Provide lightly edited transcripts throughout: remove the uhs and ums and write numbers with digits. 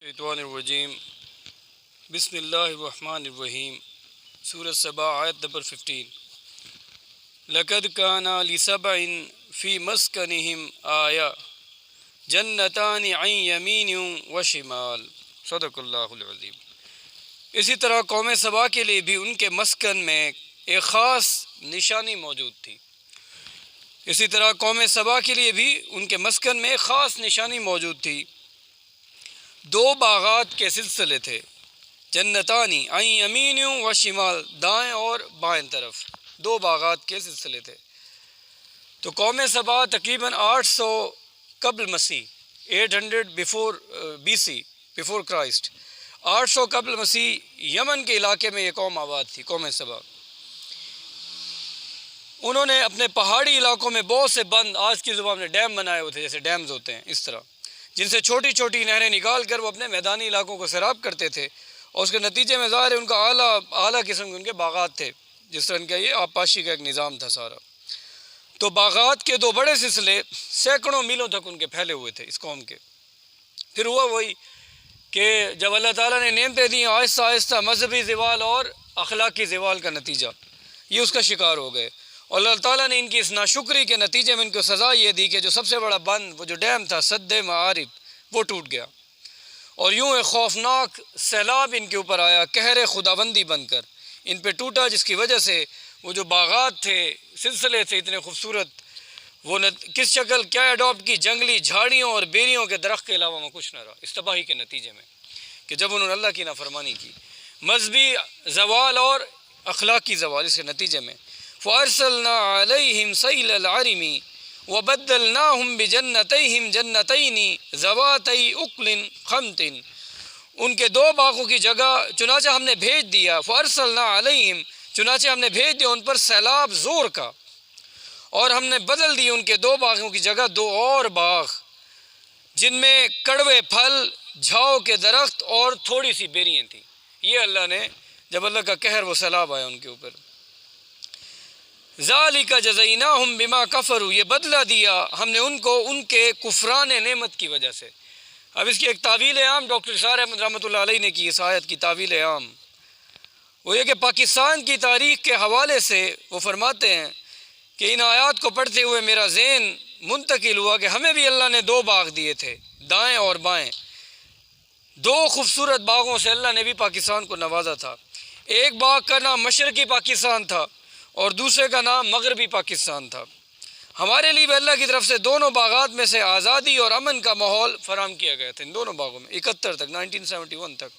الشیطان الرجیم بسم اللہ الرحمن الرحیم سورۃ سبا آیت نمبر 15 لقد کان لسبع فی مسکنہم آیہ جنتان عن یمین و شمال صدق اللہ العظیم۔ اسی طرح قوم سبا کے لیے بھی ان کے مسکن میں ایک خاص نشانی موجود تھی۔ اسی طرح قوم سبا کے لیے بھی ان کے مسکن میں ایک خاص نشانی موجود تھی۔ دو باغات کے سلسلے تھے، جنتانی عن یمین و شمال، دائیں اور بائیں طرف دو باغات کے سلسلے تھے۔ تو قوم سبا تقریباً 800 قبل مسیح 800 بیفور BC بیفور کرائسٹ 800 قبل مسیح یمن کے علاقے میں یہ قوم آباد تھی، قوم سبا۔ انہوں نے اپنے پہاڑی علاقوں میں بہت سے بند، آج کی زبان میں ڈیم بنائے ہوئے تھے، جیسے ڈیمز ہوتے ہیں اس طرح، جن سے چھوٹی چھوٹی نہریں نکال کر وہ اپنے میدانی علاقوں کو سیراب کرتے تھے، اور اس کے نتیجے میں ظاہر ہے ان کا اعلیٰ قسم کے ان کے باغات تھے، جس طرح ان کا یہ آبپاشی کا ایک نظام تھا سارا۔ تو باغات کے دو بڑے سلسلے سینکڑوں میلوں تک ان کے پھیلے ہوئے تھے اس قوم کے۔ پھر ہوا وہی کہ جب اللہ تعالیٰ نے نعمتیں دیں، آہستہ آہستہ مذہبی زوال اور اخلاقی زوال کا نتیجہ یہ اس کا شکار ہو گئے، اور اللہ تعالیٰ نے ان کی اس ناشکری کے نتیجے میں ان کو سزا یہ دی کہ جو سب سے بڑا بند، وہ جو ڈیم تھا سد معارب، وہ ٹوٹ گیا، اور یوں ایک خوفناک سیلاب ان کے اوپر آیا، قہر خداوندی بن کر ان پہ ٹوٹا، جس کی وجہ سے وہ جو باغات تھے، سلسلے تھے اتنے خوبصورت، وہ کس شکل کیا اڈاپٹ کی، جنگلی جھاڑیوں اور بیریوں کے درخت کے علاوہ وہ کچھ نہ رہا، اس تباہی کے نتیجے میں کہ جب انہوں نے اللہ کی نافرمانی کی، مذہبی زوال اور اخلاقی زوال، اس کے نتیجے میں فَأَرْسَلْنَا عَلَيْهِمْ سَيْلَ الْعَرِمِ وَبَدَّلْنَاهُمْ بِجَنَّتَيْهِمْ جَنَّتَيْنِ ذَوَاتَيْ أُكْلٍ خَمْطٍ، ان کے دو باغوں کی جگہ چنانچہ ہم نے بھیج دیا، فَأَرْسَلْنَا عَلَيْهِمْ، چنانچہ ہم نے بھیج دیا ان پر سیلاب زور کا، اور ہم نے بدل دی ان کے دو باغوں کی جگہ دو اور باغ، جن میں کڑوے پھل، جھاؤ کے درخت اور تھوڑی سی بیریاں تھیں۔ یہ اللہ نے جب اللہ کا قہر وہ سیلاب آیا ان کے اوپر، ذالک جزیناہم بما کفروا، یہ بدلہ دیا ہم نے ان کو ان کے کفران نعمت کی وجہ سے۔ اب اس کی ایک تعویل عام ڈاکٹر اسحاق احمد رحمۃ اللہ علیہ نے کی، اس آیت کی تعویل عام وہ یہ کہ پاکستان کی تاریخ کے حوالے سے وہ فرماتے ہیں کہ ان آیات کو پڑھتے ہوئے میرا ذہن منتقل ہوا کہ ہمیں بھی اللہ نے دو باغ دیے تھے، دائیں اور بائیں، دو خوبصورت باغوں سے اللہ نے بھی پاکستان کو نوازا تھا۔ ایک باغ کا نام مشرقی پاکستان تھا اور دوسرے کا نام مغربی پاکستان تھا۔ ہمارے لیے بھی اللہ کی طرف سے دونوں باغات میں سے آزادی اور امن کا ماحول فراہم کیا گیا تھا، ان دونوں باغوں میں 71 تک 1971 تک،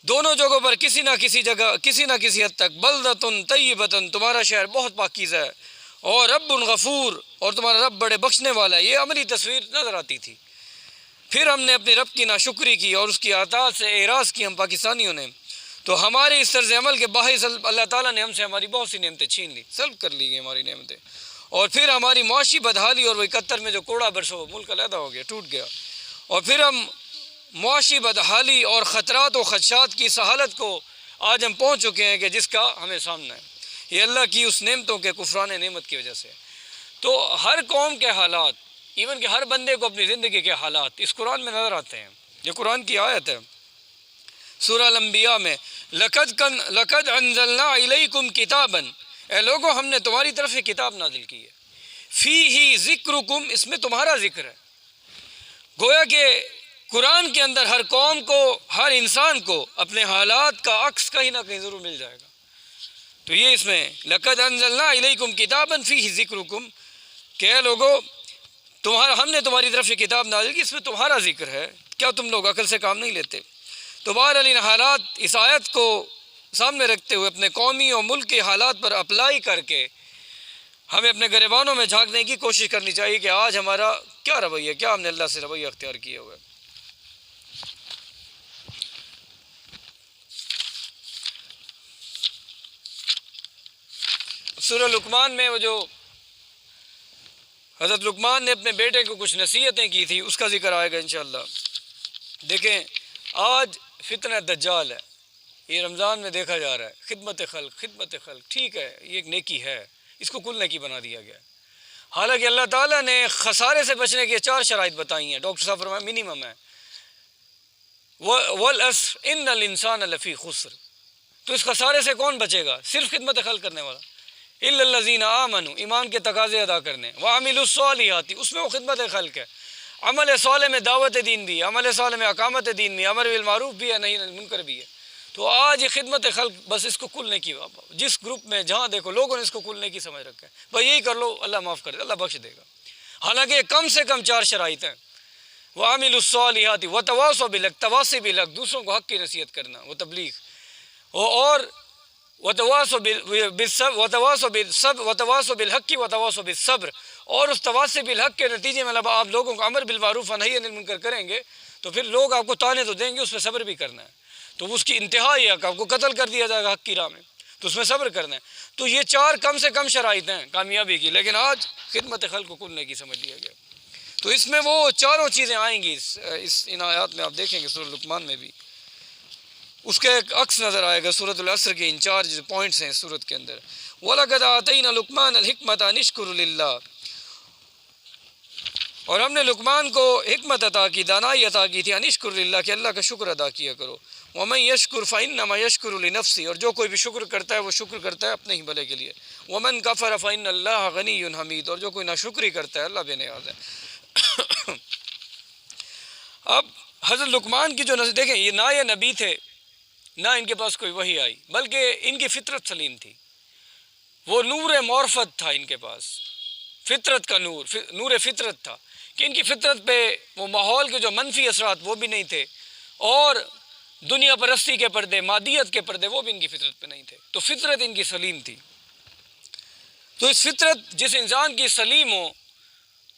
دونوں جگہوں پر کسی نہ کسی جگہ، کسی نہ کسی حد تک بلدۃ طیبۃ، تمہارا شہر بہت پاکیزہ ہے، اور رب غفور، اور تمہارا رب بڑے بخشنے والا ہے، یہ عملی تصویر نظر آتی تھی۔ پھر ہم نے اپنے رب کی ناشکری کی اور اس کی اطاعت سے اعراض کی ہم پاکستانیوں نے، تو ہمارے اس طرز عمل کے باعث اللہ تعالیٰ نے ہم سے ہماری بہت سی نعمتیں چھین لی، سلب کر لی گئی ہماری نعمتیں، اور پھر ہماری معاشی بدحالی، اور وہ 71 میں جو کوڑا برسا وہ ملک علیحدہ ہو گیا، ٹوٹ گیا، اور پھر ہم معاشی بدحالی اور خطرات و خدشات کی اس حالت کو آج ہم پہنچ چکے ہیں کہ جس کا ہمیں سامنا ہے، یہ اللہ کی اس نعمتوں کے کفران نعمت کی وجہ سے۔ تو ہر قوم کے حالات، ایون کہ ہر بندے کو اپنی زندگی کے حالات اس قرآن میں نظر آتے ہیں۔ یہ قرآن کی آیت ہے سورہ الانبیاء میں، لقد انزلنا الیکم کتابا، اے لوگوں ہم نے تمہاری طرف یہ کتاب نازل کی ہے، فیہ ذکرکم، اس میں تمہارا ذکر ہے۔ گویا کہ قرآن کے اندر ہر قوم کو، ہر انسان کو اپنے حالات کا عکس کہیں نہ کہیں ضرور مل جائے گا۔ تو یہ اس میں لقد انزلنا الیکم کتابا فیہ ذکرکم، کہ اے لوگوں ہم نے تمہاری طرف یہ کتاب نازل کی، اس میں تمہارا ذکر ہے، کیا تم لوگ عقل سے کام نہیں لیتے؟ تو بہرحال ان حالات، اس آیت کو سامنے رکھتے ہوئے اپنے قومی اور ملک کے حالات پر اپلائی کر کے ہمیں اپنے گریبانوں میں جھانکنے کی کوشش کرنی چاہیے کہ آج ہمارا کیا رویہ، کیا ہم نے اللہ سے رویہ اختیار کیا ہوا ہے۔ سورہ لقمان میں وہ جو حضرت لقمان نے اپنے بیٹے کو کچھ نصیحتیں کی تھی، اس کا ذکر آئے گا انشاءاللہ۔ دیکھیں آج فتنہ دجال ہے، یہ رمضان میں دیکھا جا رہا ہے، خدمت خلق ٹھیک ہے، یہ ایک نیکی ہے، اس کو کل نیکی بنا دیا گیا، حالانکہ اللہ تعالیٰ نے خسارے سے بچنے کی 4 شرائط بتائی ہیں، ڈاکٹر صاحب فرمایا منیمم ہے، والعصر ان الانسان لفی خسر. تو اس خسارے سے کون بچے گا؟ صرف خدمت خلق کرنے والا. الا الذین آمنوا، ایمان کے تقاضے ادا کرنے. وعملوا الصالحات، اس میں وہ خدمت خلق ہے. عمل صالح میں دعوت دین بھی ہے، عمل صالح میں اقامت دین بھی ہے، امر بالمعروف بھی ہے، نہی عن المنکر بھی ہے. تو آج یہ خدمت خلق بس اس کو کل نیکی، جس گروپ میں جہاں دیکھو لوگوں نے اس کو کل نیکی سمجھ رکھا ہے. بھائی یہی کر لو اللہ معاف کر دے، اللہ بخش دے گا. حالانکہ کم سے کم 4 شرائط ہیں. وعملوا الصالحات وتواصوا بالحق، تواصی بالحق، دوسروں کو حق کی نصیحت کرنا، وہ تبلیغ. اور وتواصوا بالصبر وتواصوا بالحق وتواصوا بالصبر. اور اس تواصی بالحق کے نتیجے میں آپ لوگوں کو امر بالمعروف و نہی عن المنکر کریں گے تو پھر لوگ آپ کو تانے تو دیں گے، اس پہ صبر بھی کرنا ہے. تو اس کی انتہا یہ ہے کہ آپ کو قتل کر دیا جائے گا حق کی راہ میں، تو اس میں صبر کرنا ہے. تو یہ 4 کم سے کم شرائط ہیں کامیابی کی، لیکن آج خدمت خلق کو کل نیکی سمجھ لیا گیا. تو اس میں وہ چاروں چیزیں آئیں گی ان آیات میں. آپ دیکھیں گے سورۃ لقمان میں بھی اس کا ایک عکس نظر آئے گا. سورۃ العصر کے ان 4 جو پوائنٹس ہیں سورۃ کے اندر. وَلَقَدْ آتَيْنَا لُقْمَانَ الْحِكْمَةَ أَنِ اشْكُرْ لِلَّهِ، اور ہم نے لقمان کو حکمت عطا کی، دانائی عطا کی تھی. ان اشکر للہ، کہ اللہ کا شکر ادا کیا کرو. ومن یشکر فانما یشکر لنفسہ، اور جو کوئی بھی شکر کرتا ہے وہ شکر کرتا ہے اپنے ہی بھلے کے لیے. ومن کفر فان اللہ غنی حمید، اور جو کوئی ناشکری کرتا ہے اللہ بے نیاز ہے. اب حضرت لقمان کی جو نظر دیکھیں، یہ نہ یہ نبی تھے نہ ان کے پاس کوئی وحی آئی، بلکہ ان کی فطرت سلیم تھی. وہ نور معرفت تھا ان کے پاس، فطرت کا نور، نور فطرت تھا کہ ان کی فطرت پہ وہ ماحول کے جو منفی اثرات وہ بھی نہیں تھے، اور دنیا پرستی کے پردے، مادیت کے پردے وہ بھی ان کی فطرت پہ نہیں تھے. تو فطرت ان کی سلیم تھی. تو اس فطرت جس انسان کی سلیم ہو،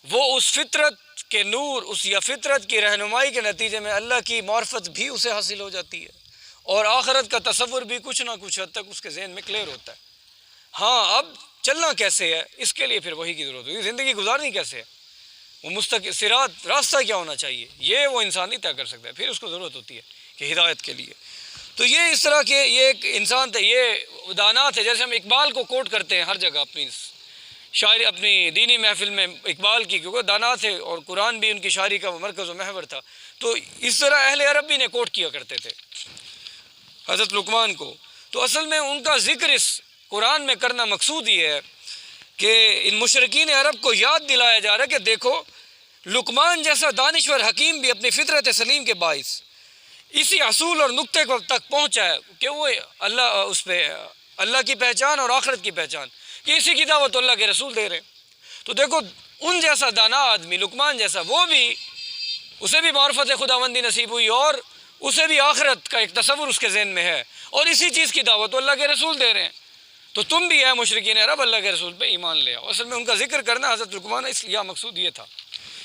وہ اس فطرت کے نور، اس یا فطرت کی رہنمائی کے نتیجے میں اللہ کی معرفت بھی اسے حاصل ہو جاتی ہے، اور آخرت کا تصور بھی کچھ نہ کچھ حد تک اس کے ذہن میں کلیئر ہوتا ہے. ہاں اب چلنا کیسے ہے، اس کے لیے پھر وحی کی ضرورت ہوگی. زندگی گزارنی کیسے ہے، وہ مستقل صراط راستہ کیا ہونا چاہیے، یہ وہ انسان نہیں طے کر سکتا ہے. پھر اس کو ضرورت ہوتی ہے کہ ہدایت کے لیے. تو یہ اس طرح کے یہ ایک انسان تھے، یہ دانا تھے. جیسے ہم اقبال کو کوٹ کرتے ہیں ہر جگہ اپنی شاعری، اپنی دینی محفل میں اقبال کی، کیونکہ دانا تھے اور قرآن بھی ان کی شاعری کا مرکز و محور تھا. تو اس طرح اہل عرب بھی نے کوٹ کیا کرتے تھے حضرت لقمان کو. تو اصل میں ان کا ذکر اس قرآن میں کرنا مقصود یہ ہے کہ ان مشرکین عرب کو یاد دلایا جا رہا ہے کہ دیکھو لقمان جیسا دانشور حکیم بھی اپنی فطرت سلیم کے باعث اسی اصول اور نقطے تک پہنچا ہے کہ وہ اس پہ اللہ کی پہچان اور آخرت کی پہچان، کہ اسی کی دعوت اللہ کے رسول دے رہے ہیں. تو دیکھو ان جیسا دانا آدمی لقمان جیسا، وہ بھی اسے بھی معرفت خداوندی نصیب ہوئی، اور اسے بھی آخرت کا ایک تصور اس کے ذہن میں ہے، اور اسی چیز کی دعوت اللہ کے رسول دے رہے ہیں. تو تم بھی ہے مشرکین عرب اللہ کے رسول پہ ایمان لے آؤ. اصل میں ان کا ذکر کرنا حضرت لقمان اس لیے مقصود یہ تھا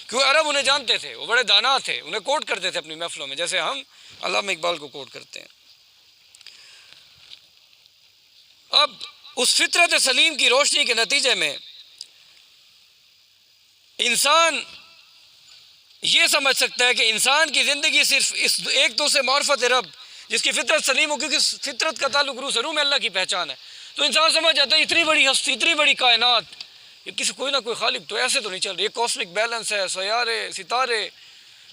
کیونکہ عرب انہیں جانتے تھے، وہ بڑے دانا تھے، انہیں کوٹ کرتے تھے اپنی محفلوں میں، جیسے ہم علامہ اقبال کو کوٹ کرتے ہیں. اب اس فطرت سلیم کی روشنی کے نتیجے میں انسان یہ سمجھ سکتا ہے کہ انسان کی زندگی صرف اس ایک تو سے معرفت رب، جس کی فطرت سلیم ہو، کیونکہ فطرت کا تعلق روح سے، روح میں اللہ کی پہچان ہے. تو انسان سمجھ جاتا ہے اتنی بڑی ہستی، اتنی بڑی کائنات، یہ کسی کوئی نہ کوئی خالق تو ایسے تو نہیں چل رہی، یہ کاسمک بیلنس ہے، سیارے، ستارے،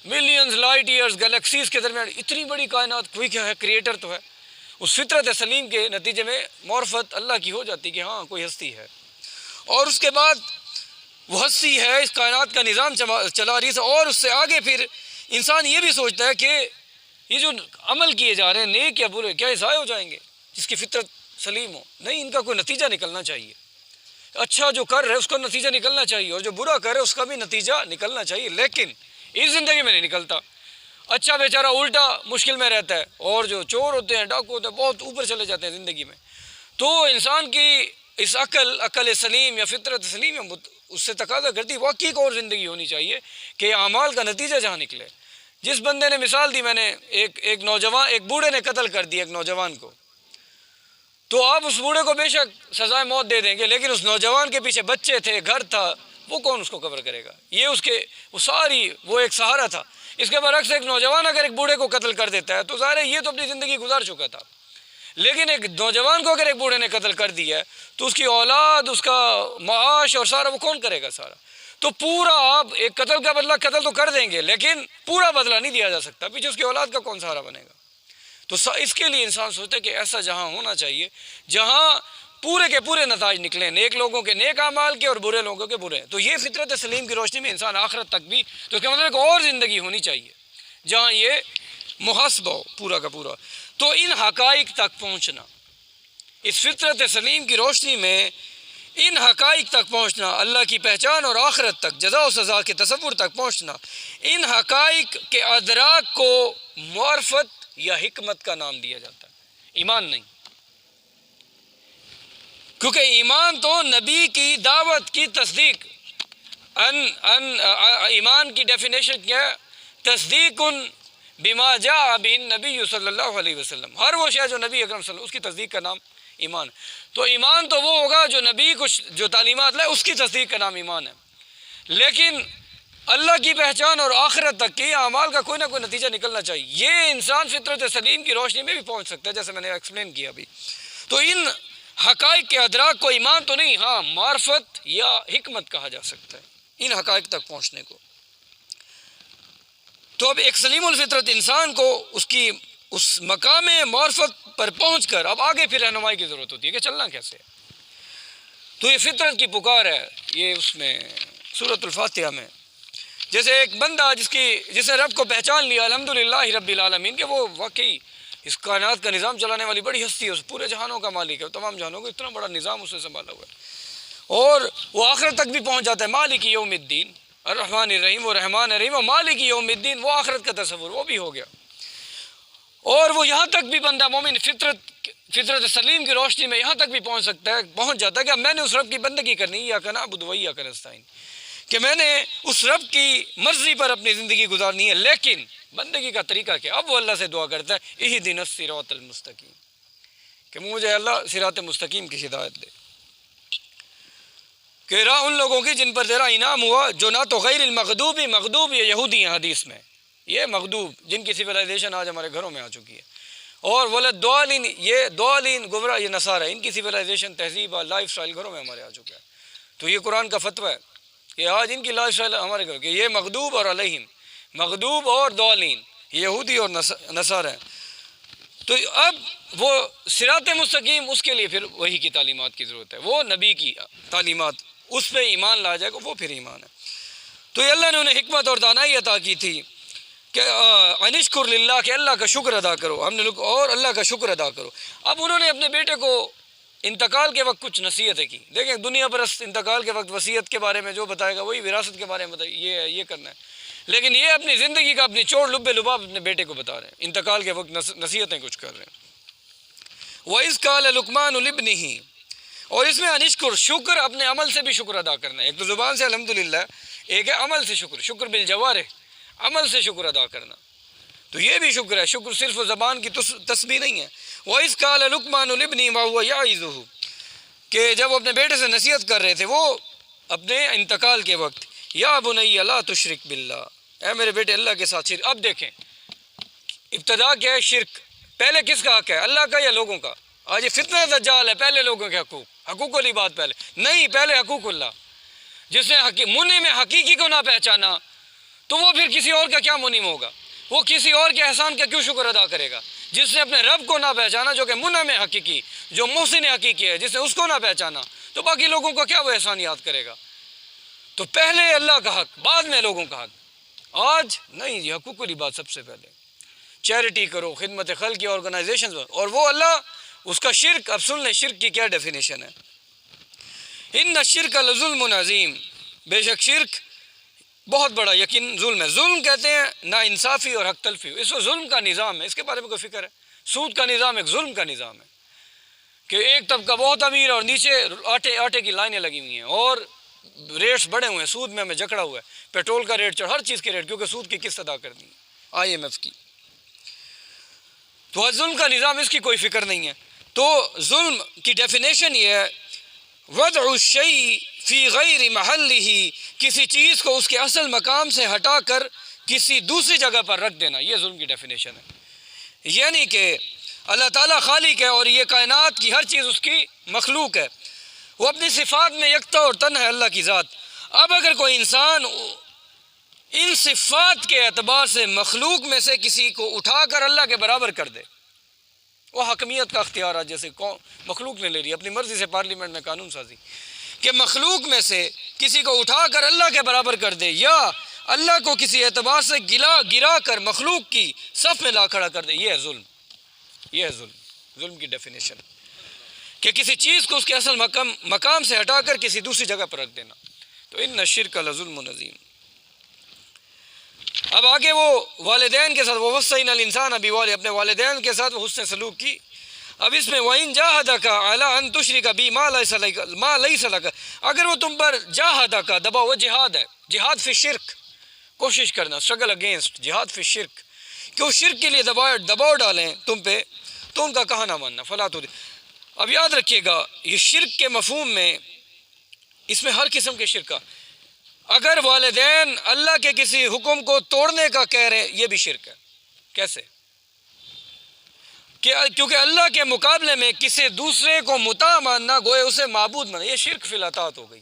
ملینز لائٹ ایئرز گلیکسیز کے درمیان اتنی بڑی کائنات، کوئی کیا ہے، کریٹر تو ہے. اس فطرت سلیم کے نتیجے میں معرفت اللہ کی ہو جاتی کہ ہاں کوئی ہستی ہے، اور اس کے بعد وہ ہستی ہے اس کائنات کا نظام چلا رہی ہے. اور اس سے آگے پھر انسان یہ بھی سوچتا ہے کہ یہ جو عمل کیے جا رہے ہیں نیک یا برے، کیا یہ ضائع ہو جائیں گے؟ جس کی فطرت سلیم ہو، نہیں، ان کا کوئی نتیجہ نکلنا چاہیے. اچھا جو کر رہے اس کا نتیجہ نکلنا چاہیے، اور جو برا کر رہے اس کا بھی نتیجہ نکلنا چاہیے، لیکن اس زندگی میں نہیں نکلتا. اچھا بیچارہ الٹا مشکل میں رہتا ہے، اور جو چور ہوتے ہیں، ڈاکو ہوتے ہیں، بہت اوپر چلے جاتے ہیں زندگی میں. تو انسان کی اس عقل سلیم یا فطرت سلیم اس سے تقاضا کرتی واقعی ایک اور زندگی ہونی چاہیے کہ اعمال کا نتیجہ جہاں نکلے. جس بندے نے مثال دی میں نے، ایک نوجوان، ایک بوڑھے نے قتل کر دیا ایک نوجوان کو، تو آپ اس بوڑھے کو بے شک سزائے موت دے دیں گے، لیکن اس نوجوان کے پیچھے بچے تھے، گھر تھا، وہ کون اس کو کور کرے گا؟ یہ وہ ایک سہارا تھا. اس کے برعکس ایک نوجوان اگر ایک بوڑھے کو قتل کر دیتا ہے تو ظاہر ہے یہ تو اپنی زندگی گزار چکا تھا، لیکن ایک نوجوان کو اگر ایک بوڑھے نے قتل کر دیا ہے تو اس کی اولاد، اس کا معاش اور سارا وہ کون کرے گا سارا؟ تو پورا آپ ایک قتل کا بدلہ قتل تو کر دیں گے لیکن پورا بدلہ نہیں دیا جا سکتا، پیچھے اس کی اولاد کا کون سہارا بنے گا؟ تو اس کے لیے انسان سوچتا ہے کہ ایسا جہاں ہونا چاہیے جہاں پورے کے پورے نتائج نکلیں، نیک لوگوں کے نیک اعمال کے اور برے لوگوں کے برے۔ تو یہ فطرت سلیم کی روشنی میں انسان آخرت تک بھی، تو اس کا مطلب ایک اور زندگی ہونی چاہیے جہاں یہ محاسبہ ہو پورا کا پورا۔ تو ان حقائق تک پہنچنا، اس فطرت سلیم کی روشنی میں ان حقائق تک پہنچنا، اللہ کی پہچان اور آخرت تک، جزا و سزا کے تصور تک پہنچنا، ان حقائق کے ادراک کو معرفت یا حکمت کا نام دیا جاتا ہے، ایمان نہیں۔ کیونکہ ایمان تو نبی کی دعوت کی تصدیق، ایمان کی ڈیفینیشن کیا ہے؟ تصدیق بما جاء به النبی صلی اللہ علیہ وسلم، ہر وہ شے جو نبی اکرم صلی اللہ علیہ وسلم اس کی تصدیق کا نام ایمان ہے۔ تو ایمان تو وہ ہوگا جو نبی کو جو تعلیمات لائے اس کی تصدیق کا نام ایمان ہے، لیکن اللہ کی پہچان اور آخرت تک کے اعمال کا کوئی نہ کوئی نتیجہ نکلنا چاہیے۔ یہ انسان فطرت سلیم کی روشنی میں بھی پہنچ سکتا ہے، جیسے میں نے ایکسپلین کیا ابھی۔ تو ان حقائق کے ادراک کو ایمان تو نہیں، ہاں معرفت یا حکمت کہا جا سکتا ہے ان حقائق تک پہنچنے کو۔ تو اب ایک سلیم الفطرت انسان کو اس مقام معرفت پر پہنچ کر اب آگے پھر رہنمائی کی ضرورت ہوتی ہے کہ چلنا کیسے ہے۔ تو یہ فطرت کی پکار ہے، یہ اس میں سورۃ الفاتحہ میں، جیسے ایک بندہ جس نے رب کو پہچان لیا الحمدللہ رب العالمین کہ وہ واقعی اس کائنات کا نظام چلانے والی بڑی ہستی ہے، اس پورے جہانوں کا مالک ہے، تمام جہانوں کا اتنا بڑا نظام اس نے سنبھالا ہوا ہے، اور وہ آخرت تک بھی پہنچ جاتا ہے۔ مالک یوم الدین، الرحمن الرحیم، و رحمان الرحیم، و مالک یوم الدین، وہ آخرت کا تصور وہ بھی ہو گیا۔ اور وہ یہاں تک بھی بندہ مومن فطرت سلیم کی روشنی میں یہاں تک بھی پہنچ جاتا ہے کہ اب میں نے اس رب کی بندگی کرنی ہے، ایاک نعبد و ایاک نستعین، کہ میں نے اس رب کی مرضی پر اپنی زندگی گزارنی ہے، لیکن بندگی کا طریقہ کیا؟ اب وہ اللہ سے دعا کرتا ہے اہدنا الصراط المستقیم، کہ مجھے اللہ صراط مستقیم کی ہدایت دے، کہ راہ ان لوگوں کی جن پر تیرا انعام ہوا، جو نہ تو غیر المغضوب، مغضوب یہ یہودی ہیں حدیث میں، یہ مغضوب جن کی سویلائزیشن آج ہمارے گھروں میں آ چکی ہے، اور ولضالین، یہ ضالین گمراہ، یہ نصارى، ان کی سویلائزیشن، تہذیب، لائف سٹائل گھروں میں ہمارے آ چکا ہے۔ تو یہ قرآن کا فتویٰ ہے کہ آج ان کی لائف سٹائل ہمارے گھر کہ یہ مغضوب اور علیہم، مغضوب اور ضالین، یہودی اور نصارى ہیں۔ تو اب وہ صراط مستقیم، اس کے لیے پھر وحی کی تعلیمات کی ضرورت ہے، وہ نبی کی تعلیمات، اس پہ ایمان لا جائے گا، وہ پھر ایمان ہے۔ تو یہ اللہ نے انہیں حکمت اور دانائی عطا کی تھی کہ انشکر للہ، کہ اللہ کا شکر ادا کرو، ہم نے اور اللہ کا شکر ادا کرو۔ اب انہوں نے اپنے بیٹے کو انتقال کے وقت کچھ نصیحتیں کی، دیکھیں دنیا پرست انتقال کے وقت وصیت کے بارے میں جو بتائے گا وہی وراثت کے بارے میں بتائے، یہ کرنا ہے، لیکن یہ اپنی زندگی کا اپنی چوڑ لب لباب اپنے بیٹے کو بتا رہے ہیں، انتقال کے وقت نصیحتیں کچھ کر رہے ہیں۔ وَإِذْ قَالَ لُقْمَانُ لِابْنِهِ، اور اس میں انشکر، شکر اپنے عمل سے بھی شکر ادا کرنا ہے، ایک تو زبان سے الحمدللہ، ایک ہے عمل سے شکر بالجوارح، عمل سے شکر ادا کرنا، تو یہ بھی شکر ہے، شکر صرف زبان کی تسبیح نہیں ہے۔ وَإِذْ قَالَ لُقْمَانُ لِابْنِهِ وَهُوَ يَعِظُهُ، کہ جب وہ اپنے بیٹے سے نصیحت کر رہے تھے وہ اپنے انتقال کے وقت، یا بنی لا تشرک باللہ، اے میرے بیٹے اللہ کے ساتھ شرک۔ اب دیکھیں ابتدا کیا ہے؟ شرک۔ پہلے کس کا حق ہے؟ اللہ کا یا لوگوں کا؟ آج یہ فتنہ دجال ہے، پہلے لوگوں کے حقوق والی بات پہلے نہیں، پہلے حقوق اللہ۔ جس نے منی میں حقیقی کو نہ پہچانا تو وہ پھر کسی اور کا کیا منیم ہوگا؟ وہ کسی اور کے احسان کا کیوں شکر ادا کرے گا؟ جس نے اپنے رب کو نہ پہچانا جو کہ منع میں حقیقی، جو محسن حقیقی ہے، جس نے اس کو نہ پہچانا تو باقی لوگوں کو کیا وہ احسان یاد کرے گا؟ تو پہلے اللہ کا حق، بعد میں لوگوں کا حق۔ آج نہیں جی، حقوق والی بات سب سے پہلے، چیریٹی کرو، خدمت خلق کی آرگنائزیشن، اور وہ اللہ، اس کا شرک۔ اب سن لیں شرک کی کیا ڈیفینیشن ہے۔ ان الشرک لظلم عظیم، بے شک شرک بہت بڑا یقین ظلم ہے۔ ظلم کہتے ہیں نا انصافی اور حق تلفی، اس کو ظلم کا نظام ہے، اس کے بارے میں کوئی فکر ہے؟ سود کا نظام ایک ظلم کا نظام ہے کہ ایک طبقہ بہت امیر اور نیچے آٹے کی لائنیں لگی ہوئی ہیں اور ریٹس بڑھے ہوئے ہیں، سود میں ہمیں جکڑا ہوا ہے، پیٹرول کا ریٹ ہر چیز کے ریٹ، کیونکہ سود کی قسط ادا کرنی ہے IMF کی۔ تو ظلم کا نظام، اس کی کوئی فکر نہیں ہے۔ تو ظلم کی ڈیفینیشن یہ ہے وضع الشیء فی غیر محلہ، کسی چیز کو اس کے اصل مقام سے ہٹا کر کسی دوسری جگہ پر رکھ دینا، یہ ظلم کی ڈیفینیشن ہے۔ یعنی کہ اللہ تعالیٰ خالق ہے اور یہ کائنات کی ہر چیز اس کی مخلوق ہے، وہ اپنی صفات میں یکتا اور تن ہے اللہ کی ذات۔ اب اگر کوئی انسان ان صفات کے اعتبار سے مخلوق میں سے کسی کو اٹھا کر اللہ کے برابر کر دے، وہ حکمیت کا اختیار ہے، جیسے مخلوق نے لے لی اپنی مرضی سے پارلیمنٹ میں قانون سازی کہ مخلوق میں سے کسی کو اٹھا کر اللہ کے برابر کر دے، یا اللہ کو کسی اعتبار سے گرا کر مخلوق کی صف میں لا کھڑا کر دے، یہ ہے ظلم. یہ ہے ظلم. ظلم کی ڈیفینیشن کہ کسی چیز کو اس کے اصل مقام سے ہٹا کر کسی دوسری جگہ پر رکھ دینا. تو ان الشرک لظلم عظیم. اب آگے وہ والدین کے ساتھ ووصینا الانسان بوالدیہ، اپنے والدین کے ساتھ وہ حسن سلوک کی. اب اس میں وَإِن جَاهَدَكَ عَلَىٰ أَن تُشْرِكَ بِي مَا لَيْسَ لَكَ، اگر وہ تم پر جاہدک دباؤ، وہ جہاد ہے، جہاد فی شرک، کوشش کرنا، اسٹرگل اگینسٹ، جہاد فی شرک، کہ وہ شرک کے لیے دباؤ ڈالیں تم پہ، تو ان کا کہا نہ ماننا. فلا تو اب یاد رکھیے گا یہ شرک کے مفہوم میں اس میں ہر قسم کے شرک کا، اگر والدین اللہ کے کسی حکم کو توڑنے کا کہہ رہے ہیں یہ بھی شرک ہے. کیسے؟ کہ کیونکہ اللہ کے مقابلے میں کسی دوسرے کو مطاع ماننا گویا اسے معبود ماننا، یہ شرک فی الاطاعت ہو گئی.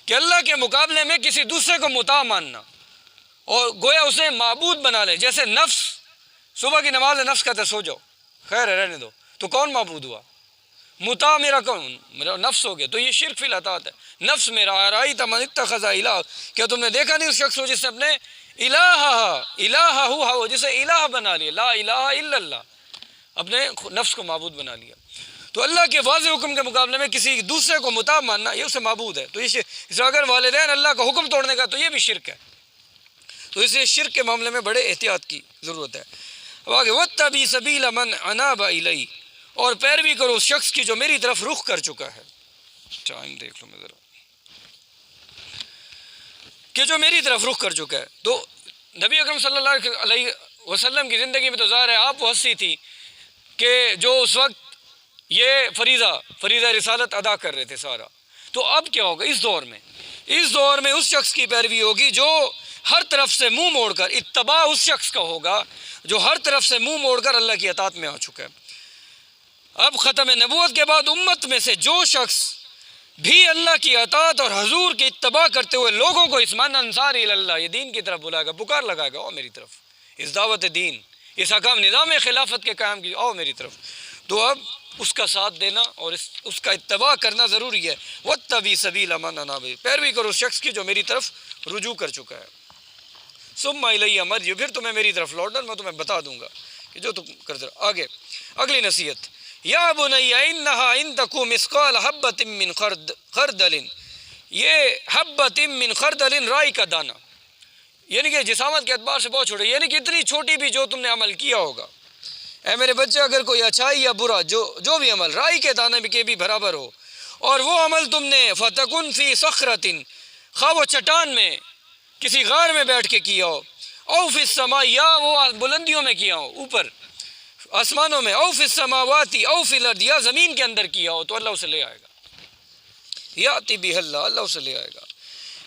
کہ اللہ کے مقابلے میں کسی دوسرے کو مطاع ماننا اور گویا اسے معبود بنا لے. جیسے نفس، صبح کی نماز نفس کہتے سو جاؤ، خیر ہے رہنے دو، تو کون معبود ہوا؟ مطاع میرا کون؟ میرا نفس ہو گیا. تو یہ شرک فی الاطاعت ہے. نفس میرا ارائیت من اتخذ الہ، کیا تم نے دیکھا نہیں اس شخص کو جس نے اپنے الہ جسے الہ بنا لیا، لا الہ الا اللہ، اپنے نفس کو معبود بنا لیا. تو اللہ کے واضح حکم کے مقابلے میں کسی دوسرے کو مطاع ماننا یہ اسے معبود ہے. تو یہ اگر والدین اللہ کا حکم توڑنے کا تو یہ بھی شرک ہے. تو اس لیے شرک کے معاملے میں بڑے احتیاط کی ضرورت ہے. اب آگے وَاتَّبِعْ سَبِيلَ مَنْ أَنَابَ إِلَيَّ، اور پیروی کرو اس شخص کی جو میری طرف رخ کر چکا ہے. ٹائم دیکھ لو میں ذرا، کہ جو میری طرف رخ کر چکا ہے. تو نبی اکرم صلی اللہ علیہ وسلم کی زندگی میں تو ظاہر ہے آپ وہ ہستی تھی کہ جو اس وقت یہ فریضہ رسالت ادا کر رہے تھے سارا. تو اب کیا ہوگا اس دور میں اس شخص کی پیروی ہوگی جو ہر طرف سے منہ موڑ کر، اتباع اس شخص کا ہوگا جو ہر طرف سے منہ موڑ کر اللہ کی اطاعت میں آ چکا ہے. اب ختم نبوت کے بعد امت میں سے جو شخص بھی اللہ کی اطاعت اور حضور کی اتباع کرتے ہوئے لوگوں کو اسمان انصاری اللہ، یہ دین کی طرف بلائے گا، پکار لگائے گا، آؤ میری طرف، اس دعوت دین، اس حکام نظام خلافت کے قائم کی، آؤ میری طرف. تو اب اس کا ساتھ دینا اور اس کا اتباع کرنا ضروری ہے. وَاتَّبِعْ سَبِيلَ مَنْ أَنَابَ إِلَيَّ، پیروی کرو اس شخص کی جو میری طرف رجوع کر چکا ہے. ثُمَّ إِلَيَّ مَرْجِعُكُمْ، پھر تمہیں میری طرف لوٹنا، میں تمہیں بتا دوں گا کہ جو تم کرتے رہو. آگے اگلی نصیحت، یا بنی انہا ان تکو مثقال حبۃ من خردل، یہ حبۃ من خردل رائی کا دانہ، یعنی کہ جسامت کے اعتبار سے بہت چھوٹے، یعنی کہ اتنی چھوٹی بھی جو تم نے عمل کیا ہوگا. اے میرے بچے، اگر کوئی اچھائی یا برا جو بھی عمل رائی کے دانے کے بھی برابر ہو، اور وہ عمل تم نے فتکن فی صخرۃ، خواہ وہ چٹان میں کسی غار میں بیٹھ کے کیا ہو، او فی السماء، یا وہ بلندیوں میں کیا ہو، اوپر آسمانوں میں، او فی السماوات او فی الارض، یا زمین کے اندر کیا ہو، تو اللہ اسے لے آئے گا. یاتی بہ اللہ اسے لے آئے گا.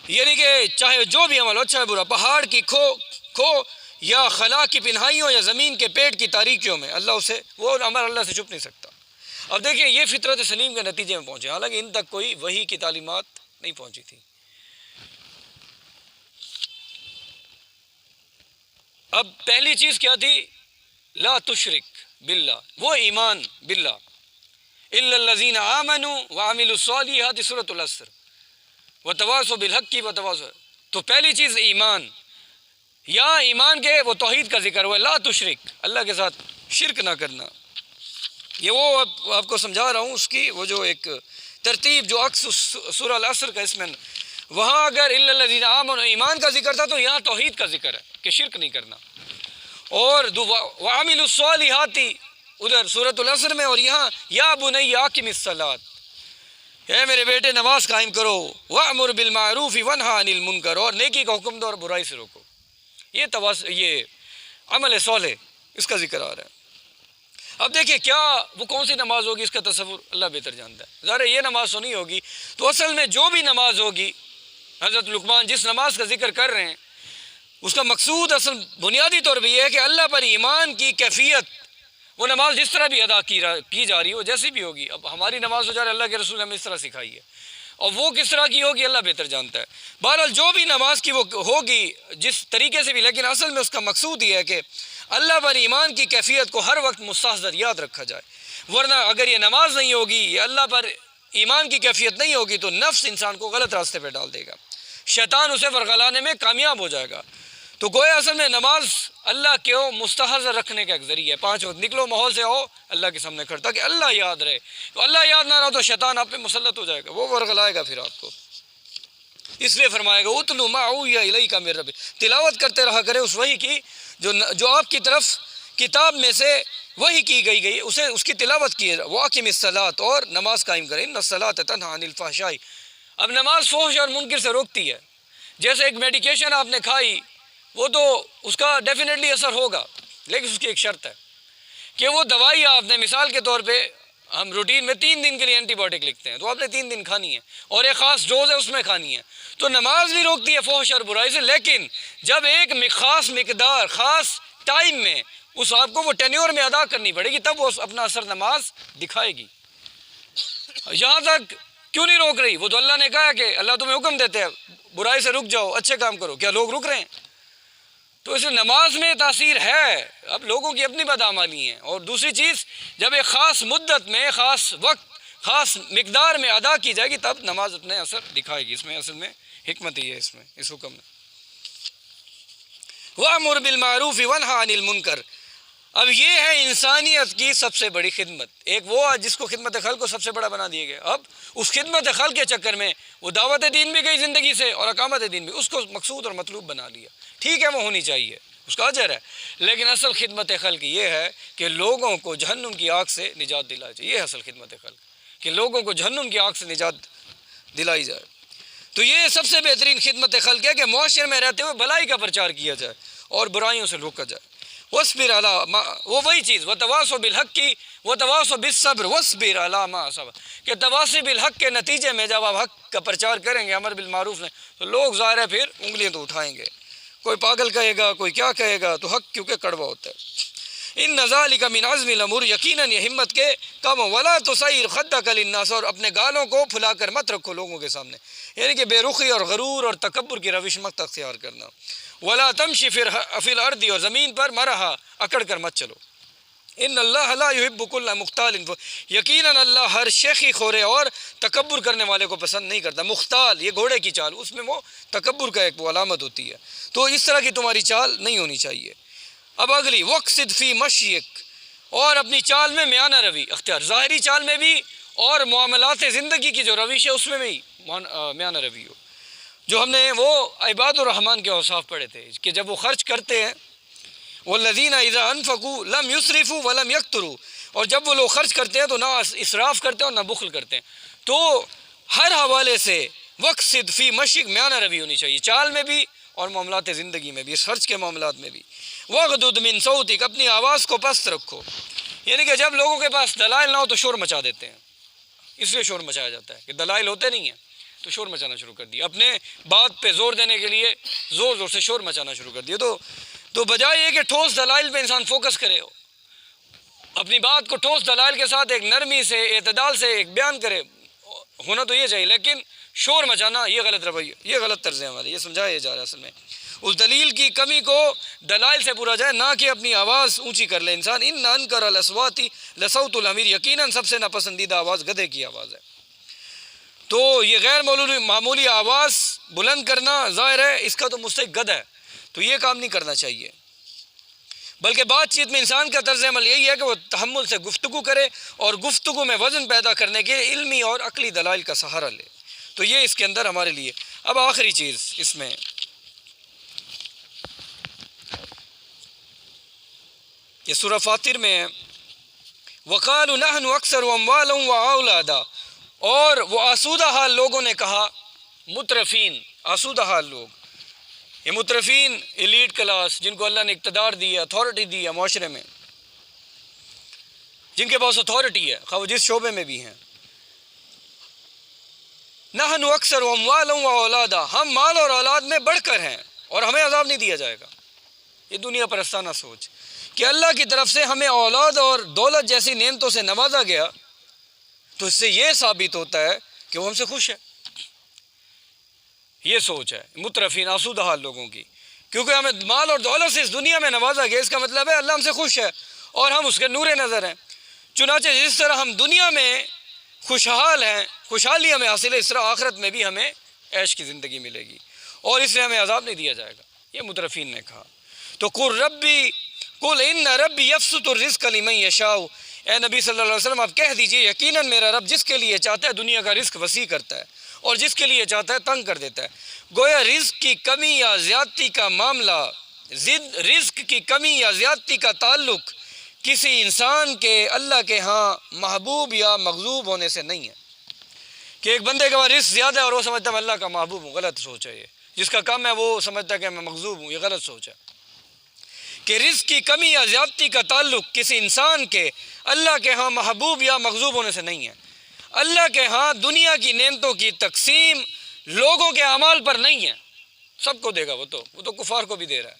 یعنی کہ چاہے جو بھی عمل ہو، اچھا ہے برا، پہاڑ کی کھو یا خلا کی پنہائیوں یا زمین کے پیٹ کی تاریکیوں میں، اللہ اسے، وہ عمل اللہ سے چھپ نہیں سکتا. اب دیکھیں یہ فطرت سلیم کے نتیجے میں پہنچے، حالانکہ ان تک کوئی وحی کی تعلیمات نہیں پہنچی تھی. اب پہلی چیز کیا تھی؟ لا تشرک باللہ، وہ ایمان باللہ، الا الذین آمنوا وعملوا الصالحات، سورۃ العصر، وتواصوا بالحق وتواصوا. تو پہلی چیز ایمان، یا ایمان کے وہ توحید کا ذکر ہوا، لا تشرک، اللہ کے ساتھ شرک نہ کرنا. یہ وہ آپ کو سمجھا رہا ہوں اس کی وہ جو ایک ترتیب جو عکس سورہ العصر کا، اس میں وہاں اگر الا الذین آمنوا ایمان کا ذکر تھا تو یہاں توحید کا ذکر ہے کہ شرک نہیں کرنا. اور وعملوا الصالحات ادھر سورۃ العصر میں، اور یہاں یا بنی اقم الصلاۃ، اے میرے بیٹے نماز قائم کرو، وامر بالمعروف وانہا عن المنکر، اور نیکی کا حکم دو اور برائی سے روکو. یہ عمل صالح اس کا ذکر آ رہا ہے. اب دیکھیں کیا وہ کون سی نماز ہوگی اس کا تصور اللہ بہتر جانتا ہے. ظاہر یہ نماز تو نہیں ہوگی. تو اصل میں جو بھی نماز ہوگی، حضرت لقمان جس نماز کا ذکر کر رہے ہیں اس کا مقصود اصل بنیادی طور پہ یہ ہے کہ اللہ پر ایمان کی کیفیت، وہ نماز جس طرح بھی ادا کی جا رہی ہو، جیسی بھی ہوگی. اب ہماری نماز تو جا رہی اللہ کے رسول نے ہمیں اس طرح سکھائی ہے، اور وہ کس طرح کی ہوگی اللہ بہتر جانتا ہے۔ بہرحال جو بھی نماز کی وہ ہوگی جس طریقے سے بھی، لیکن اصل میں اس کا مقصود یہ ہے کہ اللہ پر ایمان کی کیفیت کو ہر وقت مستحضر یاد رکھا جائے، ورنہ اگر یہ نماز نہیں ہوگی، یہ اللہ پر ایمان کی کیفیت نہیں ہوگی تو نفس انسان کو غلط راستے پہ ڈال دے گا، شیطان اسے ورغلانے میں کامیاب ہو جائے گا۔ تو گویا اصل میں نماز اللہ کو مستحضر رکھنے کا ایک ذریعہ ہے۔ 5 وقت نکلو ماحول سے آؤ اللہ کے سامنے کھڑا، تاکہ اللہ یاد رہے۔ تو اللہ یاد نہ رہا تو شیطان آپ پہ مسلط ہو جائے گا، وہ ورغلائے گا پھر آپ کو۔ اس لیے فرمائے گا اتلو ما اوحی الیک من ربک، تلاوت کرتے رہا کرے اس وحی کی جو آپ کی طرف کتاب میں سے وحی کی گئی اسے اس کی تلاوت کیے۔ واقم الصلاۃ، اور نماز قائم کرے، ان الصلاۃ تنہی عن الفحشاء۔ اب نماز فحش اور منکر سے روکتی ہے۔ جیسے ایک میڈیکیشن آپ نے کھائی، وہ تو اس کا ڈیفینیٹلی اثر ہوگا، لیکن اس کی ایک شرط ہے کہ وہ دوائی آپ نے، مثال کے طور پہ ہم روٹین میں 3 دن کے لیے اینٹی بائیوٹک لکھتے ہیں، تو آپ نے 3 دن کھانی ہے اور ایک خاص ڈوز ہے اس میں کھانی ہے۔ تو نماز بھی روکتی ہے فحش اور برائی سے، لیکن جب ایک خاص مقدار خاص ٹائم میں اس آپ کو وہ ٹینیور میں ادا کرنی پڑے گی، تب وہ اپنا اثر نماز دکھائے گی۔ یہاں تک کیوں نہیں روک رہی؟ وہ تو اللہ نے کہا کہ اللہ تمہیں حکم دیتے ہیں برائی سے رک جاؤ، اچھے کام کرو، کیا لوگ رک رہے ہیں؟ تو اس نماز میں تاثیر ہے، اب لوگوں کی اپنی بدعمالی ہیں۔ اور دوسری چیز، جب ایک خاص مدت میں، خاص وقت، خاص مقدار میں ادا کی جائے گی، تب نماز اپنے اثر دکھائے گی۔ اس میں اصل میں حکمت ہی ہے اس حکم میں۔ وَأْمُرْ بِالْمَعْرُوفِ وَانْهَ عَنِ الْمُنْكَرِ، اب یہ ہے انسانیت کی سب سے بڑی خدمت۔ ایک وہ جس کو خدمت خلق کو سب سے بڑا بنا دیا گیا، اب اس خدمت خلق کے چکر میں وہ دعوت دین بھی گئی زندگی سے اور اقامت دین بھی، اس کو مقصود اور مطلوب بنا لیا۔ ٹھیک ہے وہ ہونی چاہیے، اس کا اجر ہے، لیکن اصل خدمت خلق یہ ہے کہ لوگوں کو جہنم کی آگ سے نجات دلائی جائے۔ یہ ہے اصل خدمت خلق، کہ لوگوں کو جہنم کی آگ سے نجات دلائی جائے۔ تو یہ سب سے بہترین خدمت خلق ہے کہ معاشرے میں رہتے ہوئے بھلائی کا پرچار کیا جائے اور برائیوں سے روکا جائے۔ وَاصْبِرْ عَلَىٰ مَا، وہ وہی چیز، وَتَوَاصَوْا بِالْحَقِّ کی، وَتَوَاصَوْا بِالصَّبْرِ وَاصْبِرْ عَلَىٰ مَا أَصَابَكَ، کہ تواصی بالحق کے نتیجے میں جب آپ حق کا پرچار کریں گے، امر بالمعروف میں، تو لوگ ظاہر ہے پھر انگلیاں تو اٹھائیں گے، کوئی پاگل کہے گا، کوئی کیا کہے گا، تو حق کیونکہ کڑوا ہوتا ہے۔ ان ذالک من عزم الامور، یقیناً یہ ہمت کے کام۔ ولا تصیر خدک للناس، اور اپنے گالوں کو پھلا کر مت رکھو لوگوں کے سامنے، یعنی کہ بے رخی اور غرور اور تکبر کی روش مت اختیار کرنا۔ ولا تمشی فی الارض، اور زمین پر مرحا اکڑ کر مت چلو۔ ان اللہ لا يحب كل مختال، یقیناً اللہ ہر شیخی خورے اور تکبر کرنے والے کو پسند نہیں کرتا۔ مختال، یہ گھوڑے کی چال، اس میں وہ تکبر کا ایک وہ علامت ہوتی ہے، تو اس طرح کی تمہاری چال نہیں ہونی چاہیے۔ اب اگلی، وقصد فی مشیک، اور اپنی چال میں میانہ روی اختیار، ظاہری چال میں بھی اور معاملات زندگی کی جو روش ہے اس میں بھی میانہ روی ہو۔ جو ہم نے وہ عباد الرحمن کے اوصاف پڑھے تھے کہ جب وہ خرچ کرتے ہیں، والذین اذا انفقوا لم یسرفوا ولم یقتروا، اور جب وہ لوگ خرچ کرتے ہیں تو نہ اسراف کرتے ہیں اور نہ بخل کرتے ہیں۔ تو ہر حوالے سے وقصد فی مشیک، میانہ روی ہونی چاہیے، چال میں بھی اور معاملات زندگی میں بھی، اس خرچ کے معاملات میں بھی۔ وغدد من صوتک، اپنی آواز کو پست رکھو، یعنی کہ جب لوگوں کے پاس دلائل نہ ہو تو شور مچا دیتے ہیں، اس لیے شور مچایا جاتا ہے کہ دلائل ہوتے نہیں ہیں تو شور مچانا شروع کر دیا، اپنے بات پہ زور دینے کے لیے زور زور سے شور مچانا شروع کر دیا۔ تو بجائے یہ کہ ٹھوس دلائل پہ انسان فوکس کرے، اپنی بات کو ٹھوس دلائل کے ساتھ ایک نرمی سے، اعتدال سے ایک بیان کرے، ہونا تو یہ چاہیے، لیکن شور مچانا یہ غلط رویہ، یہ غلط طرز ہے ہمارے، یہ سمجھایا جا رہا ہے اصل میں۔ اس دلیل کی کمی کو دلائل سے پورا جائے، نہ کہ اپنی آواز اونچی کر لے انسان۔ ان انکر الاصوات لصوت الحمیر، یقیناً سب سے ناپسندیدہ آواز گدھے کی آواز ہے۔ تو یہ غیر معمولی آواز بلند کرنا ظاہر ہے اس کا تو مستحق گدھ ہے، تو یہ کام نہیں کرنا چاہیے، بلکہ بات چیت میں انسان کا طرز عمل یہی ہے کہ وہ تحمل سے گفتگو کرے اور گفتگو میں وزن پیدا کرنے کے علمی اور عقلی دلائل کا سہارا لے۔ تو یہ اس کے اندر ہمارے لیے۔ اب آخری چیز اس میں، یہ سورہ فاطر میں ہے، وَقَالُوا نَحْنُ أَكْثَرُ أَمْوَالًا وَأَوْلَادًا، اور وہ آسودہ حال لوگوں نے کہا، مترفین، آسودہ حال لوگ، یہ مترفین ایلیٹ کلاس جن کو اللہ نے اقتدار دی ہے، اتھارٹی دی ہے معاشرے میں، جن کے پاس اتھارٹی ہے خواہ وہ جس شعبے میں بھی ہیں، نحن اکثر اموالا و اولادا، ہم مال اور اولاد میں بڑھ کر ہیں اور ہمیں عذاب نہیں دیا جائے گا۔ یہ دنیا پرستانہ سوچ کہ اللہ کی طرف سے ہمیں اولاد اور دولت جیسی نعمتوں سے نوازا گیا، تو اس سے یہ ثابت ہوتا ہے کہ وہ ہم سے خوش ہے، یہ سوچ ہے مترفین آسودہ حال لوگوں کی، کیونکہ ہمیں مال اور دولت سے اس دنیا میں نوازا گیا، اس کا مطلب ہے اللہ ہم سے خوش ہے اور ہم اس کے نور نظر ہیں۔ چنانچہ جس طرح ہم دنیا میں خوشحال ہیں، خوشحالی ہمیں حاصل ہے، اس طرح آخرت میں بھی ہمیں عیش کی زندگی ملے گی اور اس لیے ہمیں عذاب نہیں دیا جائے گا، یہ مترفین نے کہا۔ تو قل ان ربی یبسط الرزق لمن یشاء، اے نبی صلی اللہ علیہ وسلم آپ کہہ دیجئے یقیناً میرا رب جس کے لیے چاہتا ہے دنیا کا رزق وسیع کرتا ہے اور جس کے لیے چاہتا ہے تنگ کر دیتا ہے۔ گویا رزق کی کمی یا زیادتی کا معاملہ، رزق کی کمی یا زیادتی کا تعلق کسی انسان کے اللہ کے ہاں محبوب یا مغضوب ہونے سے نہیں ہے، کہ ایک بندے کے پاس رزق زیادہ ہے اور وہ سمجھتا ہے میں اللہ کا محبوب ہوں، غلط سوچ ہے یہ۔ جس کا کم ہے وہ سمجھتا ہے کہ میں مغضوب ہوں، یہ غلط سوچ ہے۔ کہ رزق کی کمی یا زیادتی کا تعلق کسی انسان کے اللہ کے ہاں محبوب یا مغضوب ہونے سے نہیں ہے۔ اللہ کے ہاں دنیا کی نعمتوں کی تقسیم لوگوں کے اعمال پر نہیں ہے، سب کو دے گا، وہ تو کفار کو بھی دے رہا ہے۔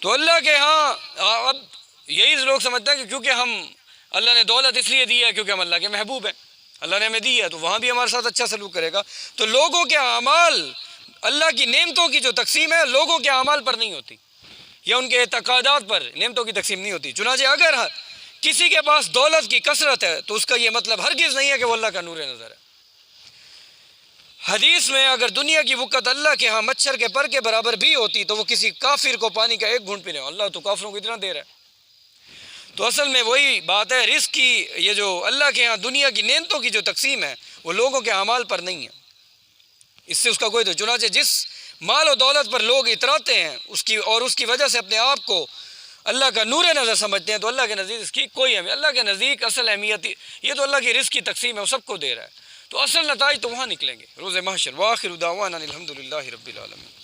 تو اللہ کے ہاں اب یہی لوگ سمجھتے ہیں کہ کیونکہ ہم اللہ نے دولت اس لیے دی ہے کیونکہ ہم اللہ کے محبوب ہیں، اللہ نے ہمیں دی ہے تو وہاں بھی ہمارے ساتھ اچھا سلوک کرے گا۔ تو لوگوں کے اعمال، اللہ کی نعمتوں کی جو تقسیم ہے لوگوں کے اعمال پر نہیں ہوتی یا ان کے اعتقادات پر نعمتوں کی تقسیم نہیں ہوتی۔ چنانچہ اگر کسی کے پاس دولت کی کثرت ہے تو اس کا یہ مطلب ہرگز نہیں ہے کہ وہ اللہ کا نور نظر ہے۔ حدیث میں اگر دنیا کی وقت اللہ کے ہاں مچھر کے پر کے برابر بھی ہوتی تو وہ کسی کافر کو پانی کا ایک گھونٹ پینے، اللہ تو کافروں کو اتنا دے رہا ہے۔ تو اصل میں وہی بات ہے، رزق کی یہ جو اللہ کے ہاں دنیا کی نعمتوں کی جو تقسیم ہے وہ لوگوں کے اعمال پر نہیں ہے، اس سے اس کا کوئی تو۔ چنانچہ جس مال و دولت پر لوگ اتراتے ہیں اس کی وجہ سے اپنے آپ کو اللہ کا نور نظر سمجھتے ہیں تو اللہ کے نزدیک اس کی کوئی اہمیت، اللہ کے نزدیک اصل اہمیت یہ تو اللہ کی رزق کی تقسیم ہے، وہ سب کو دے رہا ہے، تو اصل نتائج تو وہاں نکلیں گے روز محشر۔ وآخر دعوانا الحمد للہ رب العالمین۔